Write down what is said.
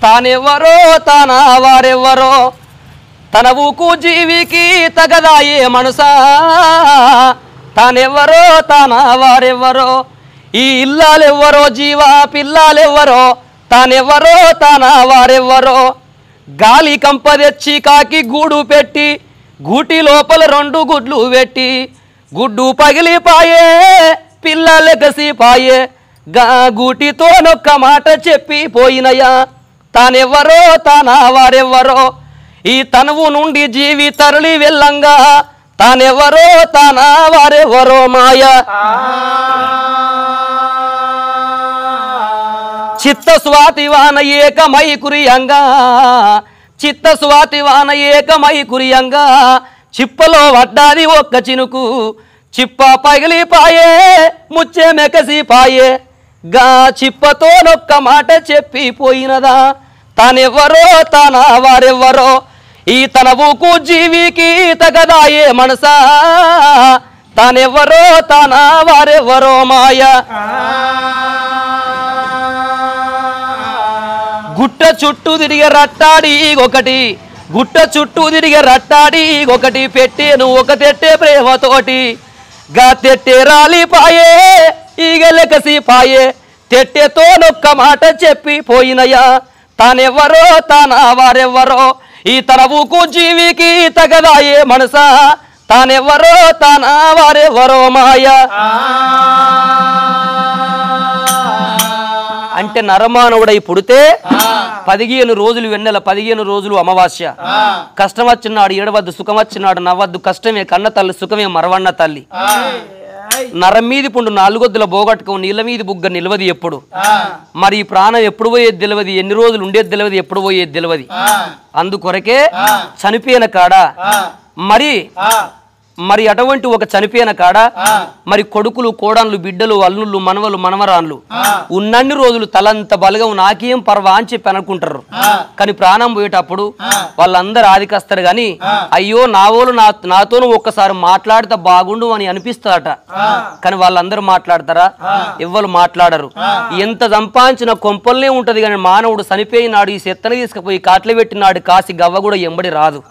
తానెవ్వరో తానా వారెవ్వరో తన ఊకు జీవికి తగదాయే మనసా తానెవ్వరో తానా వారెవ్వరో ఈ ఇల్లాలెవ్వరో జీవా పిల్లాలెవ్వరో తానెవ్వరో తానా వారెవ్వరో గాలి కంపదెచ్చి కాకి గూడు పెట్టి గూటి లోపల 2 గుడ్లు పెట్టి గుడ్డు పగిలిపాయే పిల్లలెగసిపాయే గూటితో నొక్క మాట చెప్పి పోయినయా తానెవ్వరో తానా వారెవ్వరో ఈ తనువు నుండి జీవి తరలి వెళ్ళంగా తానెవ్వరో తానా వారెవ్వరో మాయ చిత్త స్వాతి వాన ఏకమై కురియంగా చిత్త స్వాతి వాన ఏకమై కురియంగా చిప్పలో వడ్డాది ఒక్క చినుకు చిప్ప పగిలిపాయే ముచ్చే మెకసిపాయే గా చిప్పతో నొక్క మాట చెప్పి పోయినదా తానెవ్వరో తానా వారెవ్వరో ఈ తన ఊకు జీవికి తగదాయే మనసా తానెవ్వరో తానా వారెవ్వరో మాయ గుట్ట చుట్టూ తిరిగే రట్టాడి ఒకటి గుట్ట చుట్టూ తిరిగే రట్టాడి ఒకటి పెట్టేను ఒక తెట్టే ప్రేమతోటి గా తెట్టే రాలిపాయే ఈగలెకసిపాయే తెట్టెతో నొక్క మాట చెప్పి పోయినయా తానెవ్వరో తానా వారెవ్వరో ఈ తన ఊకు జీవికి తగదాయే మనసా తానెవ్వరో తానా వారెవ్వరో మాయ అంటే నరమానవుడై పుడితే 15 రోజులు వెన్నెల 15 రోజులు అమావాస్య కష్టం వచ్చినాడు ఏడవద్దు సుఖం వచ్చినాడు నవ్వద్దు కష్టమే కన్న తల్లి సుఖమే మరవన్న తల్లి నరం మీది పుండు 4 గొద్దుల బోగట్టుకో నీళ్ళ మీది బుగ్గ నిలవది ఎప్పుడు మరి ఈ ప్రాణం ఎప్పుడు పోయేది తెలియదు ఎన్ని రోజులు ఉండేది తెలియదు ఎప్పుడు పోయేది తెలియదు అందుకొరకే చనిపోయిన కాడ మరి అటువంటి ఒక చనిపోయిన కాడ మరి కొడుకులు కోడన్లు బిడ్డలు అల్లుళ్ళు మనవలు మనవరాన్లు ఉన్నన్ని రోజులు తలంత బలగం నాకేం పర్వా అని చెప్పి అనుకుంటారు కానీ ప్రాణం పోయేటప్పుడు వాళ్ళందరూ ఆదికొస్తారు గాని అయ్యో నావోలు నాతోనూ ఒక్కసారి మాట్లాడితే బాగుండు అని అనిపిస్తారట కానీ వాళ్ళందరూ మాట్లాడతారా ఎవ్వరు మాట్లాడరు ఎంత సంపాదించిన కొంపల్నే ఉంటది కానీ మానవుడు చనిపోయినాడు ఈ చెత్తని తీసుకుపోయి కాట్ల పెట్టినాడు కాసి గవ్వ కూడా ఎంబడి రాదు